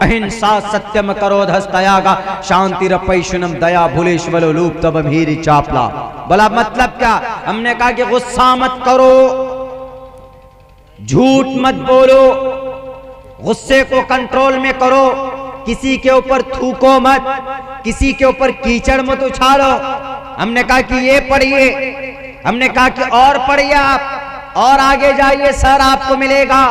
अहिंसा सत्यम करो धस्तयागा शांति रपैशुनम दया भूलेश्वलो लूप तब भीरी चापला। बोला मतलब क्या? हमने कहा कि गुस्सा मत करो, झूठ मत बोलो, गुस्से को कंट्रोल में करो, किसी के ऊपर थूको मत, किसी के ऊपर कीचड़ मत उछालो। हमने कहा कि ये पढ़िए, हमने कहा कि और पढ़िए आप, और आगे जाइए सर आपको मिलेगा।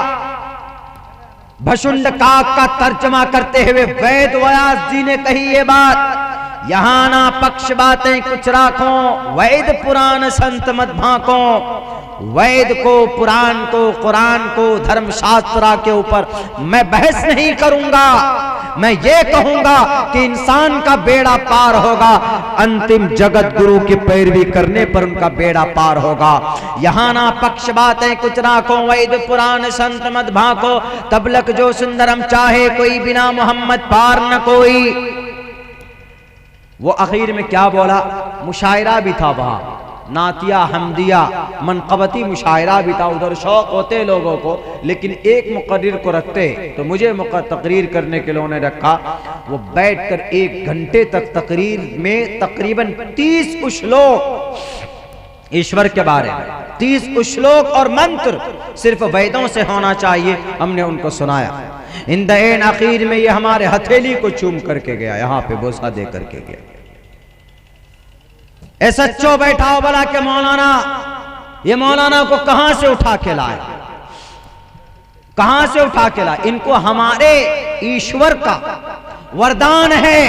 भशुंड काक का तर्जमा करते हुए वैद व्यास जी ने कही ये बात, यहां ना पक्ष बातें कुछ राखो, वैद पुराण संत मत भाको। वैद को, पुराण को, कुरान को, धर्मशास्त्र के ऊपर मैं बहस नहीं करूंगा। मैं ये कहूंगा कि इंसान का बेड़ा पार होगा, अंतिम जगत गुरु की पैरवी करने पर उनका बेड़ा पार होगा। यहां ना पक्ष बातें कुछ राखो, वैद पुराण संत मत भाको। तबलक जो सुंदरम चाहे कोई, बिना मोहम्मद पार न कोई। वो आखिर में क्या बोला? मुशायरा भी था वहां, नातिया हमदिया मनकबती मुशायरा भी था। उधर शौक होते लोगों को, लेकिन एक मुकर्रिर को रखते तो मुझे तकरीर करने के लिए उन्होंने रखा। वो बैठकर 1 घंटे तक तकरीर में तकरीबन 30 श्लोक ईश्वर के बारे में, 30 श्लोक और मंत्र सिर्फ वेदों से होना चाहिए, हमने उनको सुनाया। इंदएन आखिर में ये हमारे हथेली को चूम करके गया, यहां पे बोसा दे करके गया। सच्चो बैठा हो बोला कि मौलाना, ये मौलाना को कहां से उठा के लाए, कहां से उठा के लाए? इनको हमारे ईश्वर का वरदान है,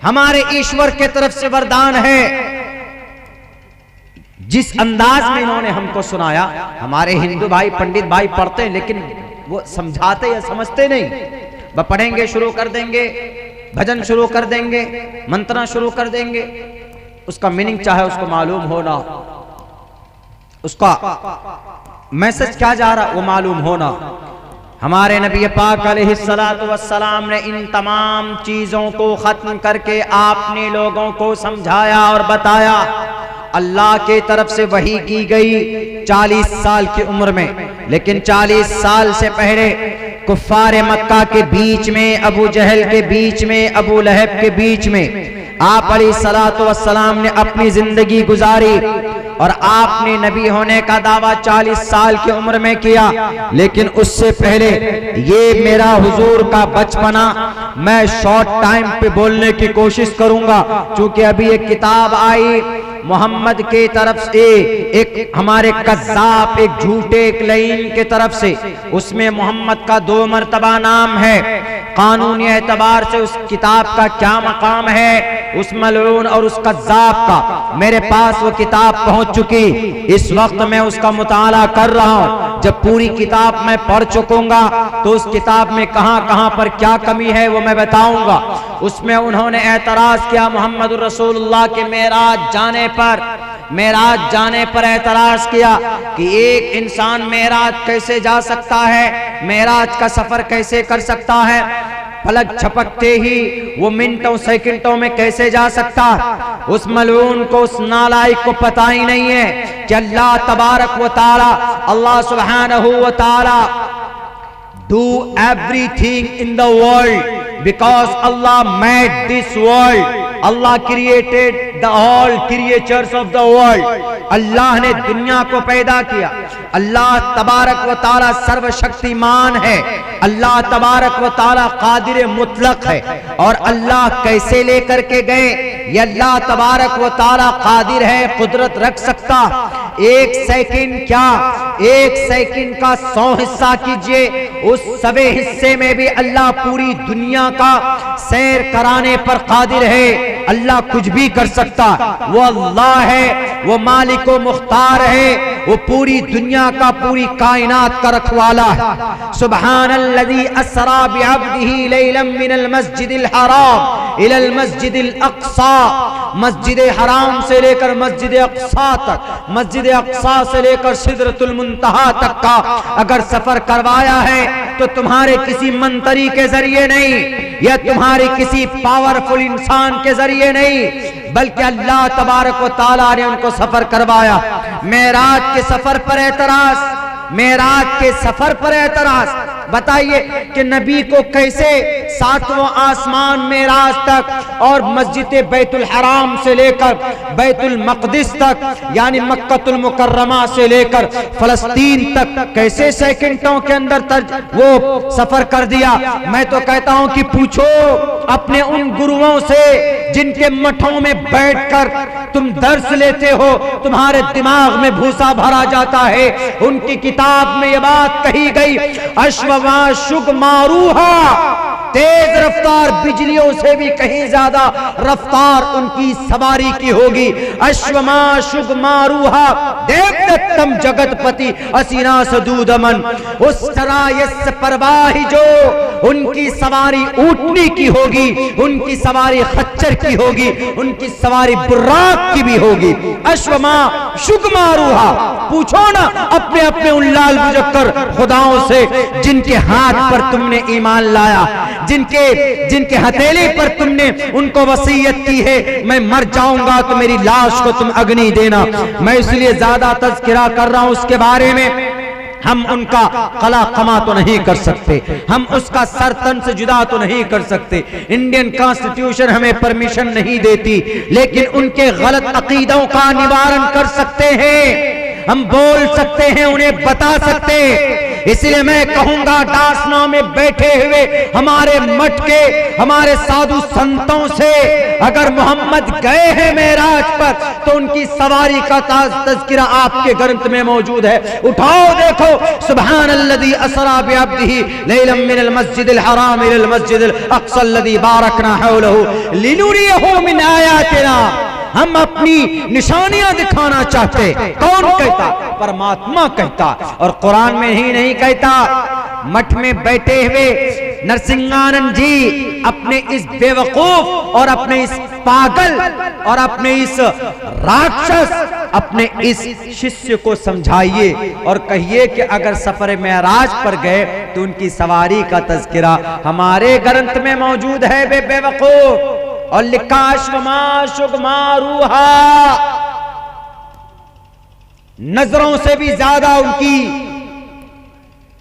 हमारे ईश्वर के तरफ से वरदान है। जिस अंदाज में इन्होंने हमको सुनाया, हमारे हिंदू भाई पंडित भाई पढ़ते हैं, लेकिन वो समझाते या समझते नहीं। वह पढ़ेंगे, शुरू कर देंगे, भजन शुरू कर देंगे, मंत्रा शुरू कर देंगे, उसका मीनिंग चाहे उसको मालूम होना, उसका मैसेज क्या जा रहा वो मालूम होना। हमारे नबी पाक अलैहिस्सलातु वस्सलाम ने इन तमाम चीजों को खत्म करके आपने लोगों को समझाया और बताया। अल्लाह के तरफ से वही की गई 40 साल की उम्र में, लेकिन 40 साल से पहले कुफ्फारे मक्का के बीच में, अबू जहल के बीच में, अबू लहब के बीच में आप अलैहिस्सलातु वस्सलाम ने अपनी जिंदगी गुजारी और आपने नबी होने का दावा 40 साल की उम्र में किया। लेकिन उससे पहले ये मेरा हुजूर का बचपना मैं शॉर्ट टाइम पे बोलने की कोशिश करूंगा, क्योंकि अभी एक किताब आई मोहम्मद के तरफ से, एक हमारे कज़्ज़ाब, एक झूठे, एक लईन के तरफ से। उसमें मोहम्मद का 2 मर्तबा नाम है। कानूनी एतबार से उस किताब का क्या मकाम है, उस मलऊन और उस कज़्ज़ाब का, मेरे पास वो किताब पहुंच चुकी। इस वक्त मैं उसका मुताला कर रहा हूं। जब पूरी किताब मैं पढ़ चुकूंगा तो उस किताब में कहां कहां पर क्या कमी है वो मैं बताऊंगा। उसमें उन्होंने एतराज किया मोहम्मद रसूलुल्लाह के मेराज जाने पर एतराज किया कि एक इंसान मेराज कैसे जा सकता है, मेराज का सफर कैसे कर सकता है, फलक झपकते ही वो मिनटों सेकंडों में कैसे जा सकता। उस मलून को, उस नालायक को पता ही नहीं है कि अल्लाह तबारक व तआला, अल्लाह सुब्हानहू व तआला do everything in the world because Allah made this world. Allah created the all creatures of the world. अल्लाह ने दुनिया को पैदा किया। अल्लाह तबारक व ताला सर्वशक्तिमान है। अल्लाह तबारक व ताला कादिर मुतलक है। और अल्लाह कैसे लेकर के गए, ये अल्लाह तबारक व ताला कादिर है, कुदरत रख सकता। 1 सेकंड क्या, 1 सेकंड का 100 हिस्सा कीजिए, उस 100 हिस्से में भी अल्लाह पूरी दुनिया का सैर कराने पर कादिर है। अल्लाह कुछ भी कर सकता। वो अल्लाह है, वो मालिक व मुख्तार है, वो पूरी दुनिया का, पूरी कायनात का रखवाला है। सुब्हानल्लज़ी अस्रा बिअब्दिही लैलन मिनल मस्जिदिल हराम इलल मस्जिदिल अक़सा। मस्जिद हराम से लेकर मस्जिद अक़सा तक, मस्जिद अक़सा से लेकर सिदरतुल मुंतहा तक का अगर सफर करवाया है तो तुम्हारे किसी मंतरी के जरिए नहीं, या तुम्हारे किसी पावरफुल इंसान के जरिए नहीं, बल्कि अल्लाह तबारक व ताला ने उनको सफर करवाया। मेराज के सफर पर एतराज, मेराज के सफर पर एतराज। बताइए कि नबी को कैसे 7वां आसमान मेराज तक और मस्जिद बैतुल हराम से लेकर बैतुल मक़दिस तक यानी मक्कतुल मुकर्रमा से लेकर फलस्तीन तक कैसे सेकंडों के अंदर वो सफर कर दिया। मैं तो कहता हूं कि पूछो अपने उन गुरुओं से जिनके मठों में बैठकर तुम दर्स लेते हो, तुम्हारे दिमाग में भूसा भरा जाता है। उनकी किताब में ये बात कही गई, अश्वमा शुग मारूहा, तेज रफ्तार बिजलियों से भी कहीं ज्यादा रफ्तार उनकी सवारी की होगी। अश्वमा शुग मारूहा देवदत्तम जगतपति असीना सदूदमन, उस तरह यस परवाही जो उनकी सवारी ऊंटनी की होगी, उनकी सवारी खच्चर की होगी, उनकी सवारी बुर्राक की भी होगी। अश्वमा शुग मारूहा, पूछो ना अपने अपने उन लाल मुजक्कर खुदाओं से जिनके हाथ पर तुमने ईमान लाया, जिनके हथेली पर तुमने उनको वसीयत की है, मैं मर जाऊंगा तो मेरी लाश को तुम अग्नि देना। मैं इसलिए ज्यादा तज़किरा कर रहा हूं उसके बारे में। हम उनका कला कमा तो नहीं कर सकते, हम उसका सर तन से जुदा तो नहीं कर सकते, इंडियन कॉन्स्टिट्यूशन हमें परमिशन नहीं देती, लेकिन उनके गलत अकीदों का निवारण कर सकते हैं, हम बोल सकते हैं, उन्हें बता सकते हैं। इसलिए मैं कहूंगा दासना में बैठे हुए हमारे मठ के हमारे साधु संतों से, अगर मोहम्मद गए हैं मेराज पर तो उनकी सवारी का तज़किरा आपके ग्रंथ में मौजूद है। उठाओ देखो, सुब्हानल्लज़ी असरा बिअब्दिही लैलन मिनल मस्जिदिल हराम इलल मस्जिदिल अक़्सल्लज़ी बारकना हौलहू लिनुरियहू मिन आयातिना। हम अपनी निशानियां दिखाना चाहते, कौन कहता? परमात्मा कहता, और कुरान में ही नहीं कहता। मठ में बैठे हुए नरसिंहानंद जी अपने इस बेवकूफ और अपने इस पागल और अपने इस राक्षस अपने इस शिष्य को समझाइए और कहिए कि अगर सफर मेराज पर गए तो उनकी सवारी का तज़किरा हमारे ग्रंथ में मौजूद है। वे बेवकूफ, और लिखा अश्वमा शुग मारूहा, नजरों से भी ज्यादा उनकी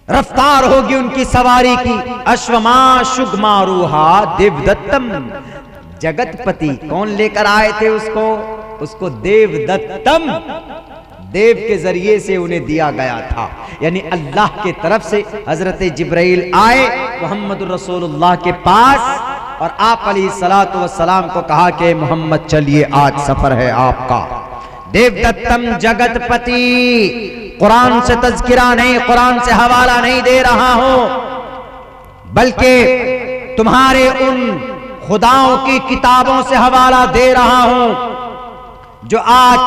रफ्तार होगी उनकी सवारी की। अश्वमा शुग मारूहा देवदत्तम जगतपति, कौन लेकर आए थे उसको देवदत्तम, देव के जरिए से उन्हें दिया गया था, यानी अल्लाह के तरफ से हजरत जिब्राइल आए मोहम्मद रसूलुल्लाह के पास और आप अलैहिस्सलातु वस्सलाम को कहा कि मोहम्मद चलिए आज सफर है आपका। देवदत्तम जगतपति, कुरान से तज़किरा नहीं, कुरान से हवाला नहीं दे रहा हूं, बल्कि तुम्हारे उन खुदाओं की किताबों से हवाला दे रहा हूं जो आज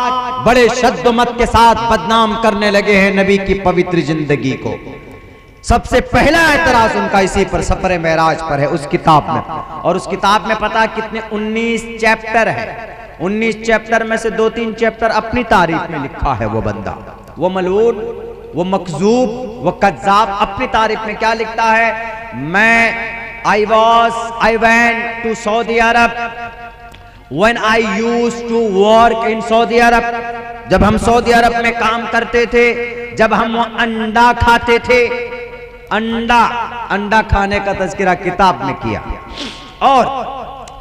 बड़े शद्दमत के साथ बदनाम करने लगे हैं नबी की पवित्र जिंदगी को। सबसे पहला एतराज उनका इसी पर सफर मेराज पर है, उस किताब में। और उस किताब में पता कितने 19 चैप्टर है। 19 चैप्टर में से 2-3 चैप्टर अपनी तारीफ में लिखा है वो बंदा, वो मलऊन, वो मकजूब, वो कज्जाब। अपनी तारीफ में क्या लिखता है? I went to Saudi Arab when I used to work in Saudi Arab। जब हम सऊदी अरब में काम करते थे, जब हम अंडा खाते थे, अंडा खाने का तज़किरा किताब में किया। और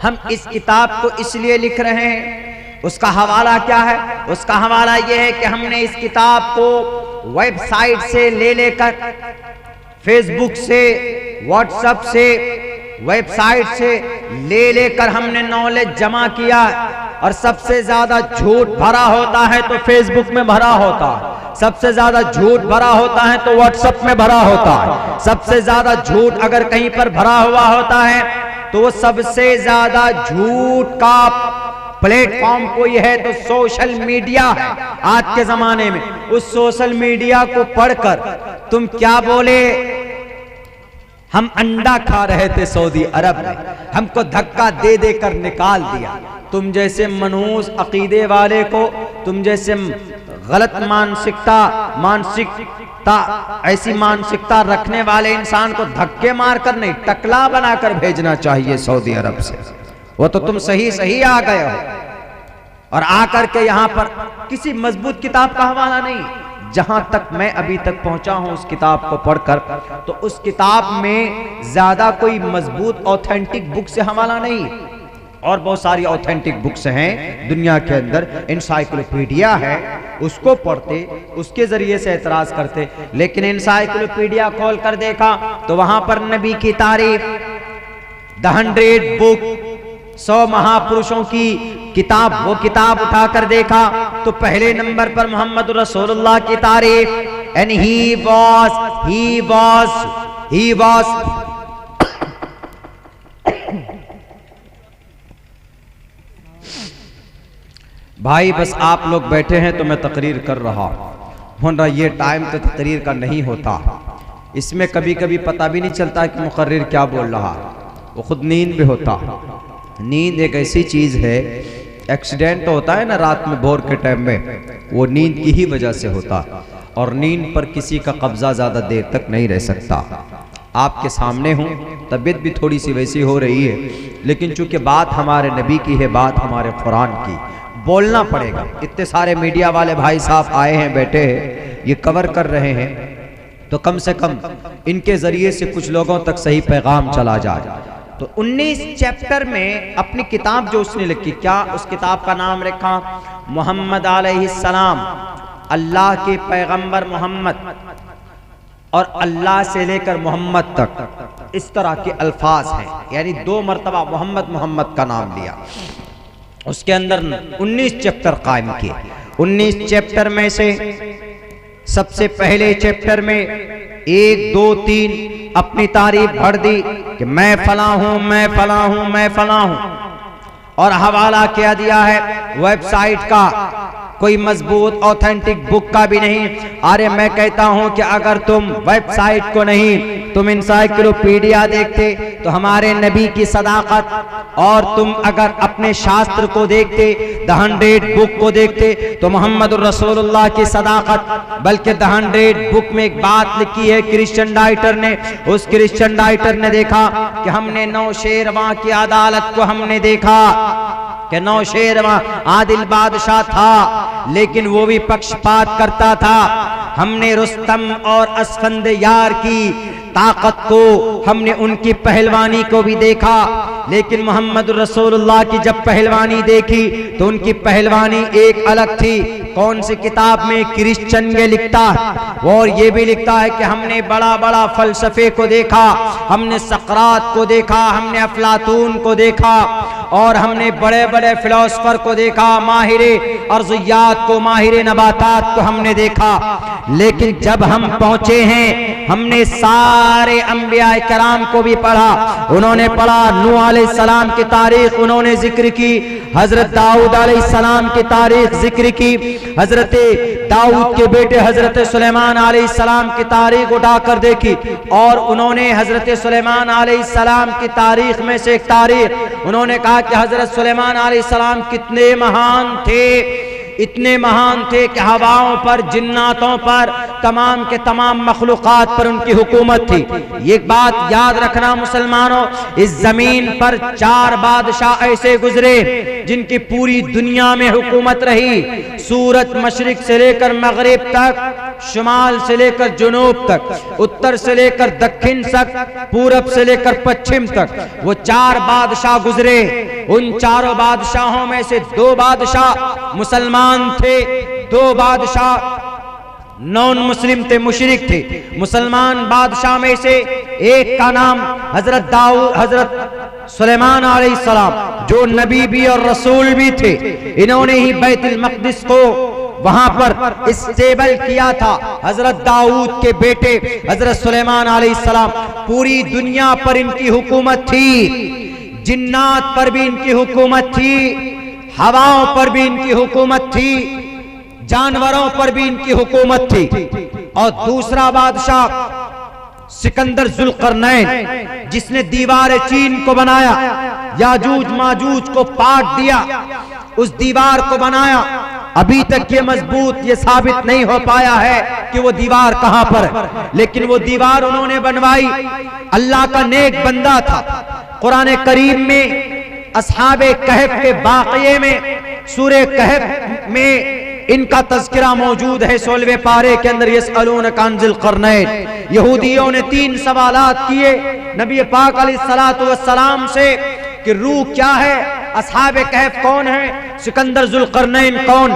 हम इस किताब को इसलिए लिख रहे हैं, उसका हवाला क्या है? उसका हवाला यह है कि हमने इस किताब को वेबसाइट से लेकर, फेसबुक से, व्हाट्सएप से, वेबसाइट से लेकर हमने नॉलेज जमा किया। और सबसे ज्यादा झूठ भरा होता है तो फेसबुक में भरा होता है, सबसे ज्यादा झूठ भरा होता है तो व्हाट्सएप में भरा होता है, सबसे ज्यादा झूठ अगर कहीं पर भरा हुआ होता है तो वो सबसे ज्यादा झूठ का प्लेटफॉर्म कोई है तो सोशल मीडिया है आज के जमाने में। उस सोशल मीडिया को पढ़कर तुम क्या बोले? हम अंडा खा रहे थे सऊदी अरब में, हमको धक्का दे देकर निकाल दिया। तुम जैसे मनहूस अकीदे वाले को, तुम जैसे गलत मानसिकता ऐसी मानसिकता रखने वाले इंसान को धक्के मारकर नहीं, टकला बनाकर भेजना चाहिए सऊदी अरब से। वो तो तुम सही आ गए हो और आकर के यहां पर किसी मजबूत किताब का हवाला नहीं, जहां तक मैं अभी तक पहुंचा हूं उस किताब को पढ़कर, तो उस किताब में ज्यादा कोई मजबूत ऑथेंटिक बुक से हवाला नहीं। और बहुत सारी ऑथेंटिक बुक्स हैं दुनिया के अंदर, इंसाइक्लोपीडिया है, उसको पढ़ते, उसके जरिए से एतराज करते। लेकिन इंसाइक्लोपीडिया खोल कर देखा तो वहां पर नबी की तारीफ, द 100 बुक, 100 महापुरुषों की किताब, वो किताब उठाकर देखा तो पहले नंबर पर मोहम्मद रसूलुल्लाह की तारीफ, एंड ही वाज भाई बस आप लोग बैठे हैं तो मैं तकरीर कर रहा हूं। ये टाइम तो तकरीर का नहीं होता, इसमें कभी कभी पता भी नहीं चलता कि मुकर्रिर क्या बोल रहा, वो खुद नींद में होता। नींद एक ऐसी चीज है, एक्सीडेंट होता है ना रात में भोर के टाइम में, वो नींद की ही वजह से होता। और नींद पर किसी का कब्जा ज्यादा देर तक नहीं रह सकता। आपके सामने हूँ, तबीयत भी थोड़ी सी वैसी हो रही है, लेकिन चूंकि बात हमारे नबी की है, बात हमारे कुरान की, बोलना पड़ेगा। इतने सारे मीडिया वाले भाई साहब आए हैं, बैठे हैं, ये कवर कर रहे हैं, तो कम से कम इनके जरिए से कुछ लोगों तक सही पैगाम चला जाए। तो 19 चैप्टर में अपनी किताब जो उसने लिखी, क्या उस किताब का नाम रखा? मोहम्मद अलैहिस्सलाम, अल्लाह के पैगंबर मोहम्मद, और अल्लाह से लेकर मोहम्मद तक इस तरह के अल्फाज हैं, यानी 2 मरतबा मोहम्मद का नाम लिया। उसके अंदर 19 चैप्टर कायम किए। 19 चैप्टर में से सबसे पहले चैप्टर में 1, 2, 3 अपनी तारीफ भर दी कि मैं फला हूं, मैं फला हूं, मैं फला हूं, और हवाला क्या दिया है वेबसाइट का, कोई मजबूत ऑथेंटिक बुक का भी नहीं। अरे मैं कहता हूं कि अगर तुम वेबसाइट को नहीं, तुम इंसाइक्लोपीडिया देखते तो हमारे नबी की सदाकत, और तुम अगर अपने शास्त्र को देखते, द 100 बुक को देखते, तो मोहम्मद रसूलुल्लाह की सदाकत। बल्कि द 100 बुक में एक बात लिखी है क्रिश्चियन राइटर ने, उस क्रिश्चियन राइटर ने देखा कि हमने नौशेरवां की अदालत को हमने देखा कि नौशेरवां आदिल बादशाह था, लेकिन वो भी पक्षपात करता था। हमने रुस्तम और अस्फंदयार की ताकत को, हमने उनकी पहलवानी को भी देखा, लेकिन मोहम्मद रसूलुल्लाह की जब पहलवानी देखी तो उनकी पहलवानी एक अलग थी। कौन सी किताब में? क्रिश्चियन ये लिखता है। और ये भी लिखता है कि हमने बड़ा बड़ा फलसफे को देखा, हमने सकरात को देखा, हमने अफलातून को देखा, और हमने बड़े बड़े फिलोसफर को देखा, माहिरे अर्ज़ियात को, माहिरे नबातात को हमने देखा। लेकिन जब हम पहुंचे हैं, हमने सारे अंबिया कराम को भी पढ़ा। उन्होंने पढ़ा नूह अलैहिस्सलाम की तारीख उन्होंने जिक्र की, हजरत दाऊद अलैहिस्सलाम की तारीख जिक्र की, हजरत दाऊद के बेटे हजरत सुलेमान अलैहिस्सलाम की तारीख उठाकर देखी, और उन्होंने हजरत सुलेमान अलैहिस्सलाम की तारीख में से एक तारीख उन्होंने कहा कि हजरत सुलेमान अलैहिस्सलाम कितने महान थे, इतने महान थे कि हवाओं पर, जिन्नातों पर, तमाम के तमाम मखलूकात पर उनकी हुकूमत थी। ये बात याद रखना मुसलमानों, इस जमीन पर 4 बादशाह ऐसे गुजरे जिनकी पूरी दुनिया में हुकूमत रही। सूरज मशरिक से लेकर मगरिब तक, शुमाल से लेकर जुनूब तक, उत्तर से लेकर दक्षिण तक, पूरब से लेकर पश्चिम तक, वो 4 बादशाह गुजरे। उन 4 बादशाहों में से 2 बादशाह मुसलमान थे, 2 बादशाह नॉन मुस्लिम थे, मुशरिक थे। मुसलमान बादशाह में से एक का नाम हजरत दाऊद, हजरत सुलेमान अलैहिस्सलाम, जो नबी भी और रसूल भी थे। इन्होंने ही बैतुल मक़दिस को वहां पर स्टेबल किया था। हजरत दाऊद के बेटे हजरत सुलेमान अलैहिस्सलाम, पूरी दुनिया पर इनकी हुकूमत थी, जिन्नात पर भी इनकी हुकूमत थी, हवाओं पर भी इनकी हुकूमत थी, जानवरों पर भी इनकी हुकूमत थी। और दूसरा बादशाह सिकंदर जुल्करनैन, जिसने दीवार चीन को बनाया, याजूज माजूज को पाट दिया, उस दीवार को बनाया। अभी तक ये मजबूत ये साबित नहीं हो पाया है कि वो दीवार कहां पर है, लेकिन वो दीवार उन्होंने बनवाई। अल्लाह का नेक बंदा था। कुरान करीम में अस्हाबे कहफ के वाक़ये में, सूरे कहफ में इनका तज़किरा मौजूद है 16वें पारे के अंदर। यसअलूनका अन ज़ुल्क़रनैन, यहूदियों ने 3 सवालात किए नबी पाक अलैहिस्सलातु वस्सलाम से कि रूह क्या है, असहाबे कहफ कौन है, सिकंदर ज़ुल्क़रनैन कौन।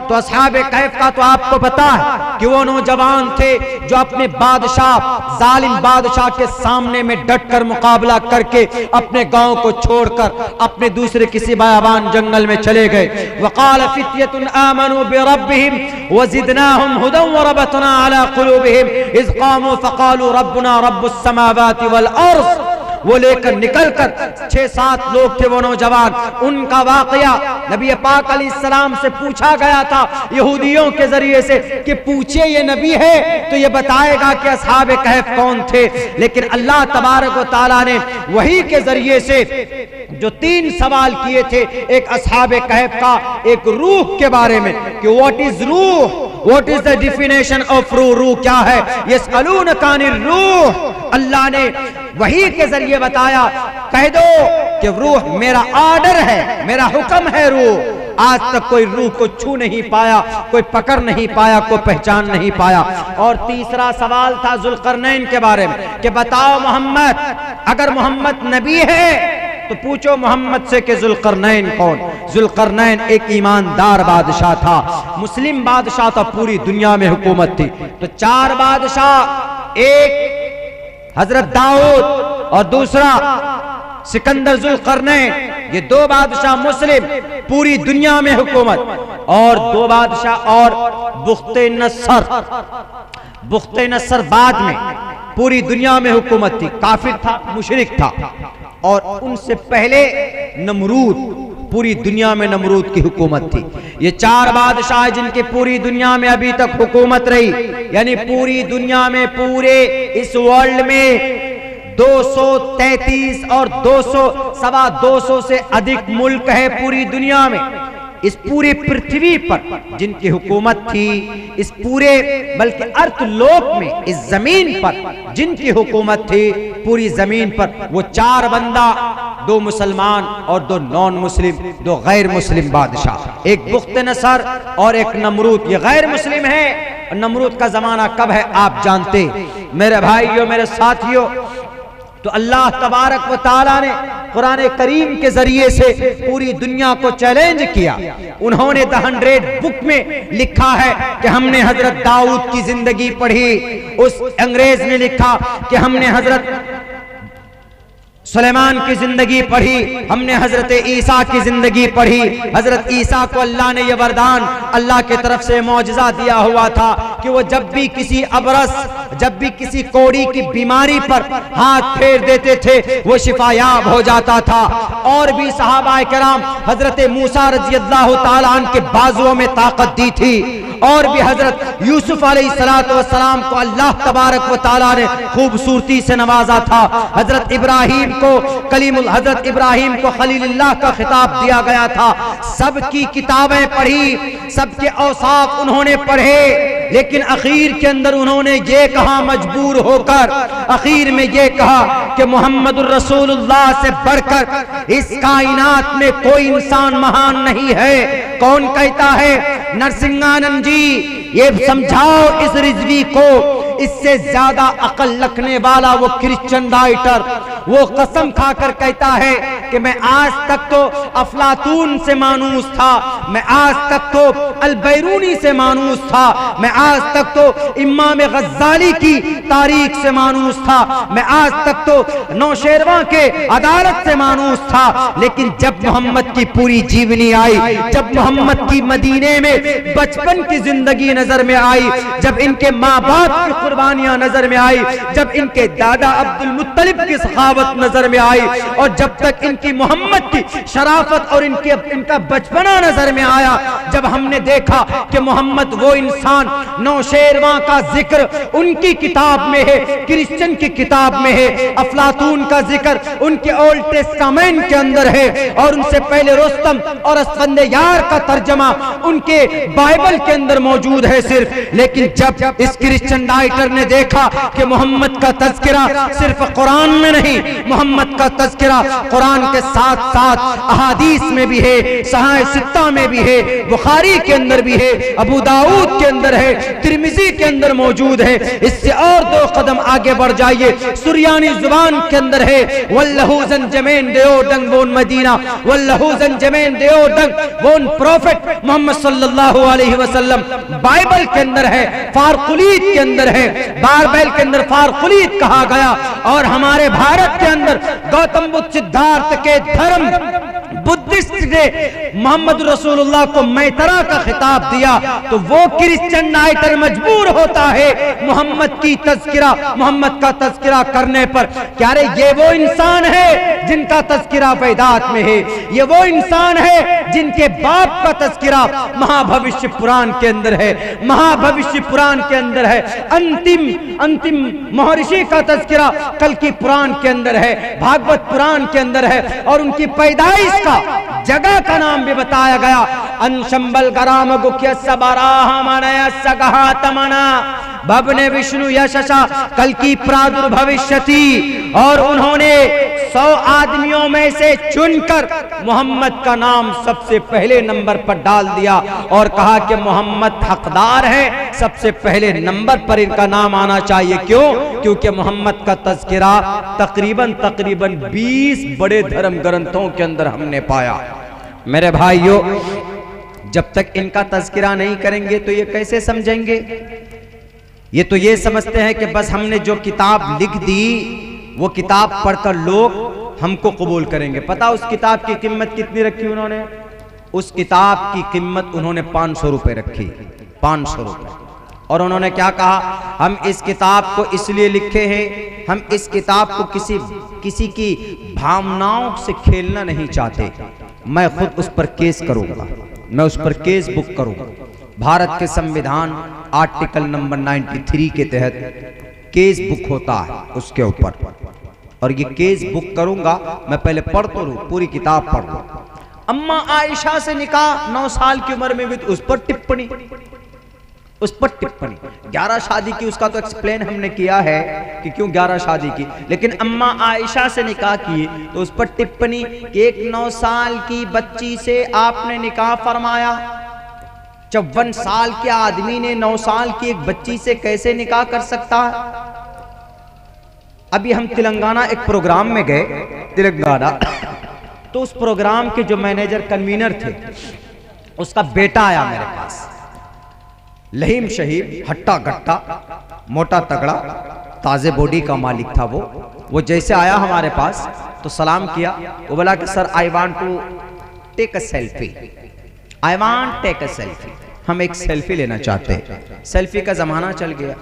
तो असहाबे कहफ का तो आपको पता है कि वो नौजवान थे जो अपने बादशाह, जालिम बादशाह के सामने में डट कर मुकाबला करके अपने गांव को छोड़कर अपने दूसरे किसी बयाबान जंगल में चले गए। वक़ाल फ़ित्यतुन आमनू बिरब्बिहिम वज़िदनाहुम हुदन वरबतना अला क़ुलूबिहिम इज़ क़ामू फ़क़ालू रब्बुना रब्बुस समावाति वल अर्ज़। वो लेकर निकलकर 6-7 लोग थे वो नौजवान। उनका वाकया नबी पाक अलैहिस्सलाम से पूछा गया था यहूदियों के जरिए से कि पूछिए ये नबी है तो ये बताएगा कि असहाबे कहफ कौन थे। लेकिन अल्लाह तबारक व तआला ने वही के जरिए से जो 3 सवाल किए थे, एक असहाबे कहफ का, एक रूह के बारे में कि व्हाट इज रूह, what is the definition of रूह, रूह क्या है। यसअलूनका अनिर रूह, अल्लाह ने वही के जरिए बताया कह दो कि रूह मेरा ऑर्डर है, मेरा हुक्म है रूह। आज तक कोई रूह को छू नहीं पाया, कोई पकड़ नहीं पाया, कोई पहचान नहीं पाया। और तीसरा सवाल था ज़ुल्क़रनैन के बारे में कि बताओ मोहम्मद, अगर मोहम्मद नबी है तो पूछो मोहम्मद से कि ज़ुल्क़रनैन कौन। ज़ुल्क़रनैन एक ईमानदार बादशाह था, मुस्लिम बादशाह था, पूरी दुनिया में हुकूमत थी। तो 4 बादशाह, एक हजरत दाऊद और दूसरा सिकंदर ज़ुल्क़रनैन, ये 2 बादशाह मुस्लिम, पूरी दुनिया में हुकूमत। और 2 बादशाह और बुख्ते नसर बाद में पूरी दुनिया में हुकूमत थी, काफिर था, मुशरिक था। और उनसे पहले नमरूद, पूरी दुनिया में नमरूद की हुकूमत थी। ये 4 बादशाह जिनकी पूरी दुनिया में अभी तक हुकूमत रही, यानी पूरी दुनिया में, पूरे इस वर्ल्ड में 233 और 200 से अधिक मुल्क है पूरी दुनिया में। इस पूरी पृथ्वी पर जिनकी हुकूमत थी, इस पूरे बल्कि अर्थलोक में, इस जमीन पर जिनकी हुकूमत थी पूरी जमीन पर, वो 4 बंदा, 2 मुसलमान और 2 नॉन मुस्लिम, 2 गैर मुस्लिम बादशाह, एक बुख्त नसर और एक नमरूद। ये गैर मुस्लिम है। नमरूद का जमाना कब है आप जानते मेरे भाइयों, मेरे साथियों। तो अल्लाह तबारक व तआला ने कुरान करीम के जरिए से पूरी दुनिया को चैलेंज किया। उन्होंने द 100 बुक में लिखा है कि हमने हजरत दाऊद की जिंदगी पढ़ी, उस अंग्रेज ने लिखा कि हमने हजरत सुलेमान की जिंदगी पढ़ी, हमने हजरत ईसा की जिंदगी पढ़ी। हजरत ईसा को अल्लाह ने यह वरदान, अल्लाह की तरफ से मौजज़ा दिया हुआ था कि वो जब भी किसी अबरस, जब भी किसी कोड़ी की बीमारी पर हाथ फेर देते थे वो शिफायाब हो जाता था। और भी सहाबा किराम, हजरत मूसा रज़ी अल्लाह तआला अन्हु के बाजुओं में ताकत दी थी। और भी हजरत यूसुफ अलैहिस्सलातु वस्सलाम को अल्लाह तबारक व तआला ने खूबसूरती से नवाजा था। हजरत इब्राहिम को कलीमुल, हजरत इब्राहिम को खलीलुल्लाह का खिताब दिया गया था। सबकी किताबें पढ़ी, सबके औसाफ उन्होंने पढ़े, लेकिन आखिर के अंदर उन्होंने ये कहा, मजबूर होकर आखिर में ये कहा कि मोहम्मदुर रसूलुल्लाह से बढ़कर इस कायनात में कोई इंसान महान नहीं है। कौन कहता है? नरसिंहानंद जी। ये समझाओ इस रिजवी को, इससे ज्यादा अकल रखने वाला वो क्रिश्चियन राइटर, वो कसम खाकर कहता है कि मैं आज तक तो अफलातून से मानूस था, मैं आज तक तो अल-बैरूनी से मानूस था, मैं आज तक तो इमाम गज़्ज़ाली की तारीख से मानूस था, मैं आज तक तो नौशेरवा के अदालत से मानूस था। लेकिन जब मोहम्मद की पूरी जीवनी आई, जब मोहम्मद की मदीने में बचपन की जिंदगी नजर में आई, जब इनके माँ बाप की कुर्बानियां नजर में आई, जब इनके दादा अब्दुल मुत्तलिब की सखावत नजर में आई, और जब तक इनकी मोहम्मद की शराफत और इनका बचपना नजर में आया, जब हमने देखा कि मोहम्मद वो इंसान, नौशेरवा का जिक्र उनकी किताब में है, क्रिश्चियन की किताब में है, अफलातून का जिक्र उनके ओल्ड टेस्टामेंट के अंदर है, और उनसे पहले रुस्तम और अस्फंदे यार का तर्जमा उनके बाइबल के अंदर मौजूद है सिर्फ। लेकिन जब इस क्रिश्चियन राइटर ने देखा कि मोहम्मद का तज़किरा सिर्फ कुरान में नहीं मोहम्मद का तज़किरा कुरान के साथ साथ अहादीस में भी है, सहाह सित्ता में भी है, बुखारी के अंदर भी है, अबू दाऊद के अंदर है, तिरमिज़ी के अंदर मौजूद है। इससे और 2 कदम आगे बढ़ जाइए, सुरियानी जुबान के अंदर है, वल्लहु ज़ंजमैन देओ डंग वोन मदीना, वल्लहु ज़ंजमैन देओ डंग वोन प्रोफेट मोहम्मद सल्लल्लाहु अलैहि वसल्लम। बाइबल के अंदर है, फारकुलीद के अंदर है, बाइबल के अंदर फारकुलीद कहा गया। और हमारे भारत के अंदर गौतम बुद्ध सिद्धार्थ के धर्म बुद्धिस्ट ने मोहम्मद रसूलुल्लाह को मैतरा का खिताब दिया, तो वो क्रिश्चियन आयतर मजबूर होता है मोहम्मद की तज़किरा, मोहम्मद का तज़किरा करने पर। क्या रे ये वो इंसान है जिनका तज़किरा वेदात में है, ये वो इंसान है जिनके बाप का तज़किरा महाभविष्य पुराण के अंदर है, महाभविष्य पुराण के अंदर है, अंतिम महर्षि का तज़किरा कल की पुराण के अंदर है, भागवत पुराण के अंदर है। और उनकी पैदाइश का जगह का नाम भी बताया गया, अंशंबल गराम गुख्य सबराह मनय सगहा तमना भवने विष्णु यशसा कल की प्रादुर्भविष्यति। और उन्होंने 100 आदमियों में से चुनकर मोहम्मद का नाम सबसे पहले नंबर पर डाल दिया और कहा कि मोहम्मद हकदार है, सबसे पहले नंबर पर इनका नाम आना चाहिए। क्यों? क्योंकि मोहम्मद का तज़किरा तकरीबन 20 बड़े धर्म ग्रंथों के अंदर हमने पाया। मेरे भाइयों, जब तक इनका तज़किरा नहीं करेंगे तो ये कैसे समझेंगे? ये तो ये समझते हैं कि बस हमने जो किताब लिख दी वो किताब पढ़कर लोग हमको कबूल करेंगे। पता उस किताब की कीमत कितनी रखी उन्होंने? उस किताब की कीमत उन्होंने 500 रुपए रखी, 500 रुपए। और उन्होंने क्या कहा, हम इस किताब को इसलिए लिखे हैं, हम इस किताब को किसी की भावनाओं से खेलना नहीं चाहते। मैं खुद उस पर केस करूंगा, मैं उस पर केस बुक करूंगा। भारत के संविधान आर्टिकल नंबर 93 के तहत केस बुक होता है उसके ऊपर, और ये केस बुक करूंगा। मैं पहले पढ़ तो लूं, पूरी किताब पढ़ लूं। अम्मा आयशा से निकाह 9 साल की उम्र में भी तो उस पर टिप्पणी, 11 शादी की, उसका तो एक्सप्लेन हमने किया है कि क्यों 11 शादी की। लेकिन अम्मा आयशा से निकाह की तो उस पर टिप्पणी कि एक 9 साल की बच्ची से आपने निकाह फरमाया। 54 साल के आदमी ने 9 साल की एक बच्ची से कैसे निकाह कर सकता है? अभी हम तेलंगाना एक प्रोग्राम में गए, तेलंगाना, तो उस प्रोग्राम के जो मैनेजर कन्वीनर थे उसका बेटा आया मेरे पास, लहीम शहीब, हट्टा गट्टा, मोटा तगड़ा, ताजे बॉडी का मालिक था वो जैसे आया हमारे पास तो सलाम किया। वो बोला कि sir I want to take a selfie, I want take a selfie, हम एक सेल्फी लेना चाहते हैं। सेल्फी का जमाना चल गया,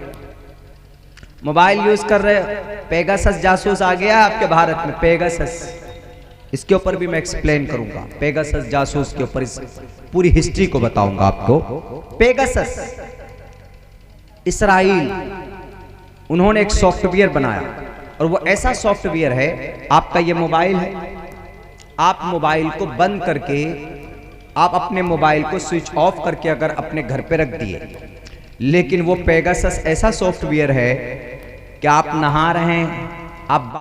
मोबाइल यूज कर रहे, पेगासस जासूस आ गया आपके भारत में, पेगासस। इसके ऊपर भी मैं एक्सप्लेन करूंगा, पेगासस जासूस के ऊपर इस पूरी हिस्ट्री को बताऊंगा आपको। पेगासस इस्राइल, उन्होंने एक सॉफ्टवेयर बनाया और वो ऐसा सॉफ्टवेयर है, आपका ये मोबाइल है, आप मोबाइल को बंद करके, आप अपने मोबाइल को स्विच ऑफ करके अगर अपने घर पे रख दिए, लेकिन वो पेगासस ऐसा सॉफ्टवेयर है कि आप नहा रहे हैं, आप